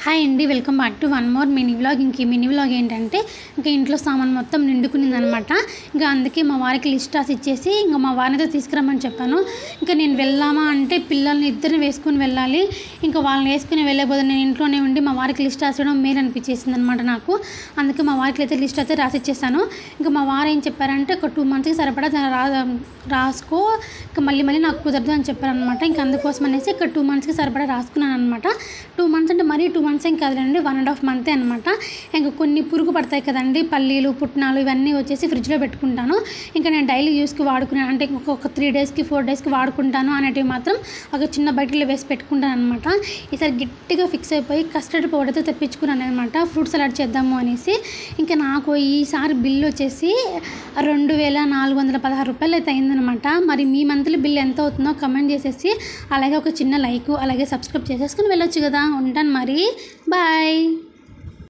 Hi అండి, welcome back to one more mini vlog. ఇంక ఈ మినీ వ్లాగ్ ఏంటంటే ఇంకా ఇంట్లో సామాన్ మొత్తం నిండుకునిందనమాట. ఇంకా అందుకే మా వారికి లిస్ట్ రాసి ఇచ్చేసి ఇంకా మా వారిని అయితే తీసుకురమ్మని చెప్పాను. ఇంకా నేను వెళ్ళామా అంటే పిల్లల్ని ఇద్దరిని వేసుకుని వెళ్ళాలి. ఇంకా వాళ్ళని వేసుకుని వెళ్ళబోదు నేను ఇంట్లోనే ఉండి మా వారికి లిస్ట్ రాసడం మేలు అనిపించేసింది అనమాట నాకు. అందుకే మా వారికి అయితే లిస్ట్ అయితే రాసి ఇచ్చేసాను. ఇంకా మా వారు ఏం చెప్పారంటే ఒక 2 monthsకి సరిపడా రాసుకో, ఇంకా మళ్ళీ నాకు కుదరదు అని చెప్పారనమాట. ఇంకా అందుకోసం అనేసి ఇక్కడ 2 monthsకి సరిపడా రాసుకున్నాను అనమాట. 2 months అంటే మరీ 2 months ఏం కాదులేండి, 1.5 month అనమాట. ఇంకా కొన్ని పురుగు పడతాయి కదండి, పల్లీలు పుట్నాలు ఇవన్నీ వచ్చేసి ఫ్రిడ్జ్లో పెట్టుకుంటాను. ఇంకా నేను డైలీ యూస్కి వాడుకున్నాను అంటే ఒక 3 daysకి 4 daysకి వాడుకుంటాను అనేటివి మాత్రం ఒక చిన్న బకెట్లో వేసి పెట్టుకుంటాను అనమాట. ఈసారి గట్టిగా ఫిక్స్ అయిపోయి కస్టర్డ్ పౌడర్తో తెప్పించుకున్నాను అనమాట, ఫ్రూట్ సలాడ్ చేద్దాము అనేసి. ఇంకా నాకు ఈసారి బిల్లు వచ్చేసి 2416 రూపాయలు అయితే అయిందనమాట. మరి మీ మంత్లీ బిల్ ఎంత అవుతుందో కమెంట్ చేసేసి అలాగే ఒక చిన్న లైక్ అలాగే సబ్స్క్రైబ్ చేసేసుకుని వెళ్ళొచ్చు కదా. ఉంటాను మరి, బాయ్.